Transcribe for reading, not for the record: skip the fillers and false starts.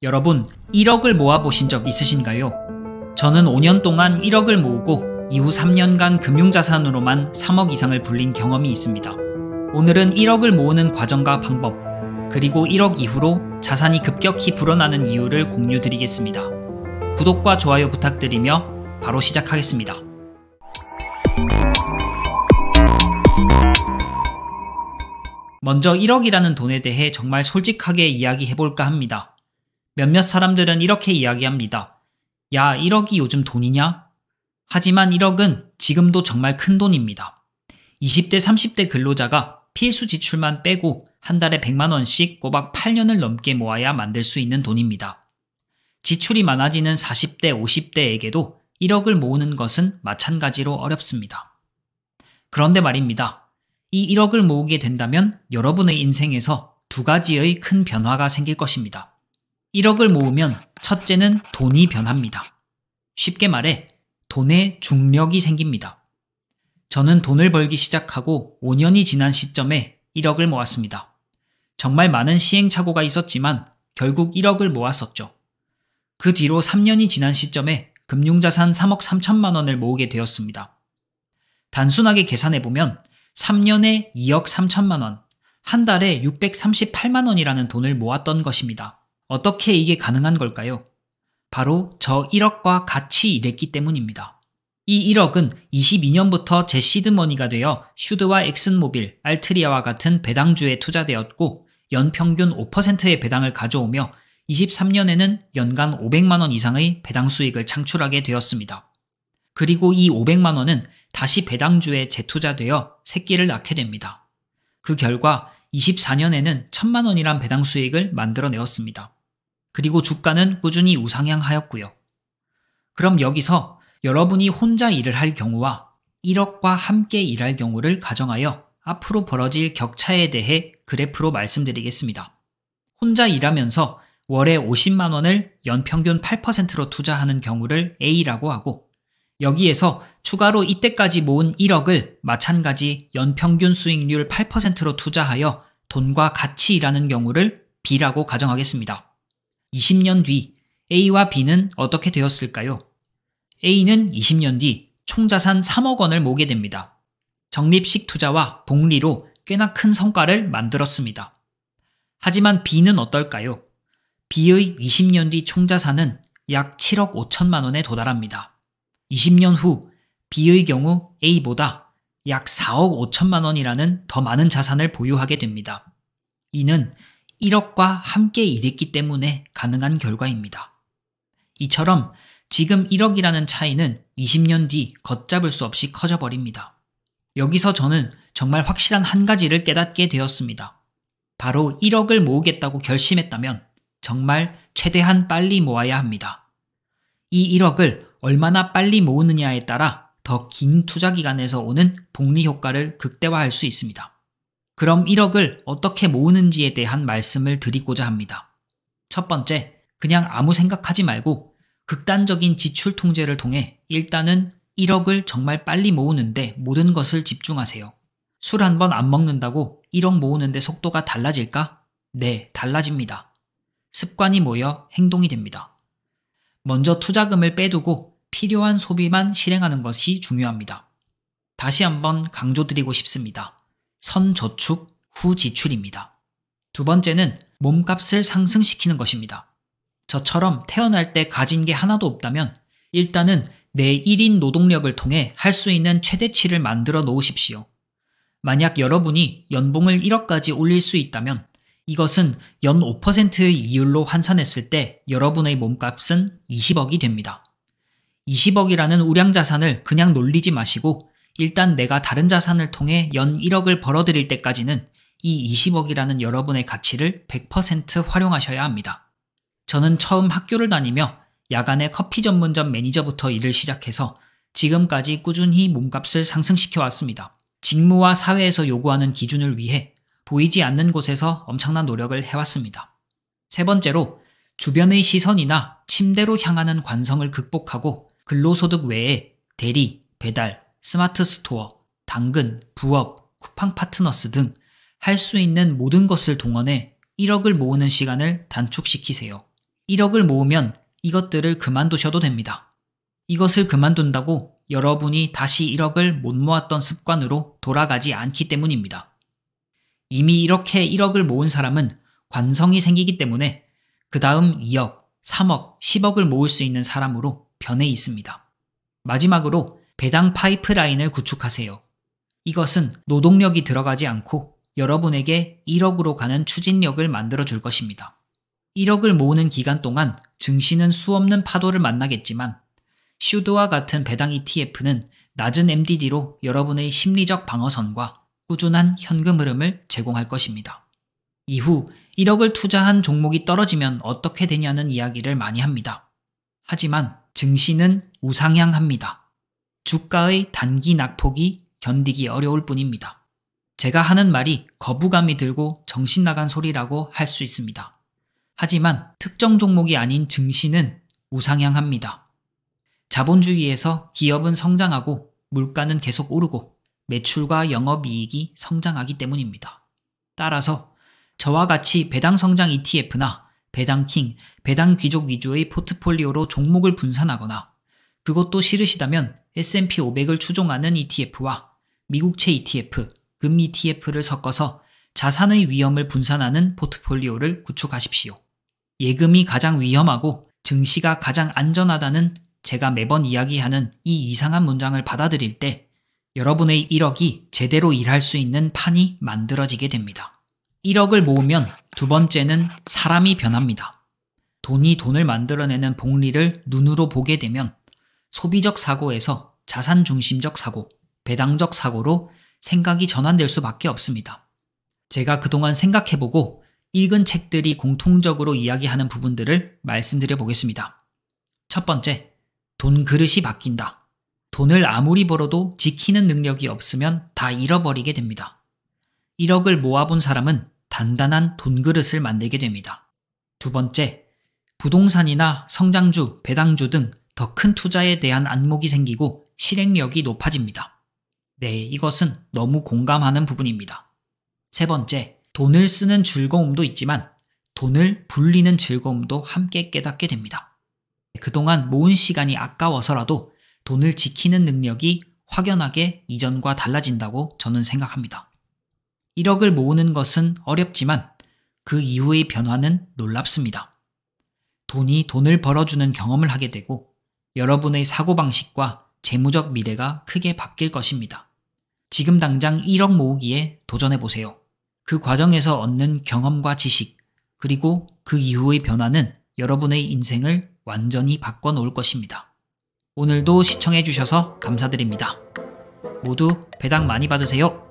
여러분, 1억을 모아보신 적 있으신가요? 저는 5년 동안 1억을 모으고 이후 3년간 금융자산으로만 3억 이상을 불린 경험이 있습니다. 오늘은 1억을 모으는 과정과 방법, 그리고 1억 이후로 자산이 급격히 불어나는 이유를 공유드리겠습니다. 구독과 좋아요 부탁드리며 바로 시작하겠습니다. 먼저 1억이라는 돈에 대해 정말 솔직하게 이야기해볼까 합니다. 몇몇 사람들은 이렇게 이야기합니다. 야, 1억이 요즘 돈이냐? 하지만 1억은 지금도 정말 큰 돈입니다. 20대, 30대 근로자가 필수 지출만 빼고 한 달에 100만 원씩 꼬박 8년을 넘게 모아야 만들 수 있는 돈입니다. 지출이 많아지는 40대, 50대에게도 1억을 모으는 것은 마찬가지로 어렵습니다. 그런데 말입니다. 이 1억을 모으게 된다면 여러분의 인생에서 두 가지의 큰 변화가 생길 것입니다. 1억을 모으면 첫째는 돈이 변합니다. 쉽게 말해 돈의 중력이 생깁니다. 저는 돈을 벌기 시작하고 5년이 지난 시점에 1억을 모았습니다. 정말 많은 시행착오가 있었지만 결국 1억을 모았었죠. 그 뒤로 3년이 지난 시점에 금융자산 3억 3천만 원을 모으게 되었습니다. 단순하게 계산해보면 3년에 2억 3천만 원, 한 달에 638만 원이라는 돈을 모았던 것입니다. 어떻게 이게 가능한 걸까요? 바로 저 1억과 같이 일했기 때문입니다. 이 1억은 22년부터 제 시드머니가 되어 슈드와 엑슨모빌, 알트리아와 같은 배당주에 투자되었고 연평균 5%의 배당을 가져오며 23년에는 연간 500만 원 이상의 배당 수익을 창출하게 되었습니다. 그리고 이 500만 원은 다시 배당주에 재투자되어 새끼를 낳게 됩니다. 그 결과 24년에는 1000만 원이란 배당 수익을 만들어내었습니다. 그리고 주가는 꾸준히 우상향하였고요. 그럼 여기서 여러분이 혼자 일을 할 경우와 1억과 함께 일할 경우를 가정하여 앞으로 벌어질 격차에 대해 그래프로 말씀드리겠습니다. 혼자 일하면서 월에 50만 원을 연평균 8%로 투자하는 경우를 A라고 하고 여기에서 추가로 이때까지 모은 1억을 마찬가지 연평균 수익률 8%로 투자하여 돈과 같이 일하는 경우를 B라고 가정하겠습니다. 20년 뒤 A와 B는 어떻게 되었을까요? A는 20년 뒤 총자산 3억 원을 모으게 됩니다. 적립식 투자와 복리로 꽤나 큰 성과를 만들었습니다. 하지만 B는 어떨까요? B의 20년 뒤 총자산은 약 7억 5천만 원에 도달합니다. 20년 후 B의 경우 A보다 약 4억 5천만 원이라는 더 많은 자산을 보유하게 됩니다. 이는 1억과 함께 일했기 때문에 가능한 결과입니다. 이처럼 지금 1억이라는 차이는 20년 뒤 걷잡을 수 없이 커져버립니다. 여기서 저는 정말 확실한 한 가지를 깨닫게 되었습니다. 바로 1억을 모으겠다고 결심했다면 정말 최대한 빨리 모아야 합니다. 이 1억을 얼마나 빨리 모으느냐에 따라 더 긴 투자 기간에서 오는 복리 효과를 극대화할 수 있습니다. 그럼 1억을 어떻게 모으는지에 대한 말씀을 드리고자 합니다. 첫 번째, 그냥 아무 생각하지 말고 극단적인 지출 통제를 통해 일단은 1억을 정말 빨리 모으는데 모든 것을 집중하세요. 술 한 번 안 먹는다고 1억 모으는데 속도가 달라질까? 네, 달라집니다. 습관이 모여 행동이 됩니다. 먼저 투자금을 빼두고 필요한 소비만 실행하는 것이 중요합니다. 다시 한번 강조드리고 싶습니다. 선저축, 후지출입니다. 두 번째는 몸값을 상승시키는 것입니다. 저처럼 태어날 때 가진 게 하나도 없다면 일단은 내 1인 노동력을 통해 할 수 있는 최대치를 만들어 놓으십시오. 만약 여러분이 연봉을 1억까지 올릴 수 있다면 이것은 연 5%의 이율로 환산했을 때 여러분의 몸값은 20억이 됩니다. 20억이라는 우량 자산을 그냥 놀리지 마시고 일단 내가 다른 자산을 통해 연 1억을 벌어들일 때까지는 이 20억이라는 여러분의 가치를 100% 활용하셔야 합니다. 저는 처음 학교를 다니며 야간에 커피 전문점 매니저부터 일을 시작해서 지금까지 꾸준히 몸값을 상승시켜 왔습니다. 직무와 사회에서 요구하는 기준을 위해 보이지 않는 곳에서 엄청난 노력을 해왔습니다. 세 번째로 주변의 시선이나 침대로 향하는 관성을 극복하고 근로소득 외에 대리, 배달, 스마트 스토어, 당근, 부업, 쿠팡 파트너스 등 할 수 있는 모든 것을 동원해 1억을 모으는 시간을 단축시키세요. 1억을 모으면 이것들을 그만두셔도 됩니다. 이것을 그만둔다고 여러분이 다시 1억을 못 모았던 습관으로 돌아가지 않기 때문입니다. 이미 이렇게 1억을 모은 사람은 관성이 생기기 때문에 그 다음 2억, 3억, 10억을 모을 수 있는 사람으로 변해 있습니다. 마지막으로 배당 파이프라인을 구축하세요. 이것은 노동력이 들어가지 않고 여러분에게 1억으로 가는 추진력을 만들어 줄 것입니다. 1억을 모으는 기간 동안 증시는 수없는 파도를 만나겠지만 슈드와 같은 배당 ETF는 낮은 MDD로 여러분의 심리적 방어선과 꾸준한 현금 흐름을 제공할 것입니다. 이후 1억을 투자한 종목이 떨어지면 어떻게 되냐는 이야기를 많이 합니다. 하지만 증시는 우상향합니다. 주가의 단기 낙폭이 견디기 어려울 뿐입니다. 제가 하는 말이 거부감이 들고 정신 나간 소리라고 할 수 있습니다. 하지만 특정 종목이 아닌 증시는 우상향합니다. 자본주의에서 기업은 성장하고 물가는 계속 오르고 매출과 영업이익이 성장하기 때문입니다. 따라서 저와 같이 배당 성장 ETF나 배당킹, 배당귀족 위주의 포트폴리오로 종목을 분산하거나 그것도 싫으시다면 S&P 500을 추종하는 ETF와 미국채 ETF, 금 ETF를 섞어서 자산의 위험을 분산하는 포트폴리오를 구축하십시오. 예금이 가장 위험하고 증시가 가장 안전하다는 제가 매번 이야기하는 이 이상한 문장을 받아들일 때 여러분의 1억이 제대로 일할 수 있는 판이 만들어지게 됩니다. 1억을 모으면 두 번째는 사람이 변합니다. 돈이 돈을 만들어내는 복리를 눈으로 보게 되면 소비적 사고에서 자산 중심적 사고, 배당적 사고로 생각이 전환될 수밖에 없습니다. 제가 그동안 생각해보고 읽은 책들이 공통적으로 이야기하는 부분들을 말씀드려 보겠습니다. 첫 번째, 돈 그릇이 바뀐다. 돈을 아무리 벌어도 지키는 능력이 없으면 다 잃어버리게 됩니다. 1억을 모아본 사람은 단단한 돈 그릇을 만들게 됩니다. 두 번째, 부동산이나 성장주, 배당주 등 더 큰 투자에 대한 안목이 생기고 실행력이 높아집니다. 네, 이것은 너무 공감하는 부분입니다. 세 번째, 돈을 쓰는 즐거움도 있지만 돈을 불리는 즐거움도 함께 깨닫게 됩니다. 그동안 모은 시간이 아까워서라도 돈을 지키는 능력이 확연하게 이전과 달라진다고 저는 생각합니다. 1억을 모으는 것은 어렵지만 그 이후의 변화는 놀랍습니다. 돈이 돈을 벌어주는 경험을 하게 되고 여러분의 사고방식과 재무적 미래가 크게 바뀔 것입니다. 지금 당장 1억 모으기에 도전해보세요. 그 과정에서 얻는 경험과 지식, 그리고 그 이후의 변화는 여러분의 인생을 완전히 바꿔놓을 것입니다. 오늘도 시청해주셔서 감사드립니다. 모두 배당 많이 받으세요.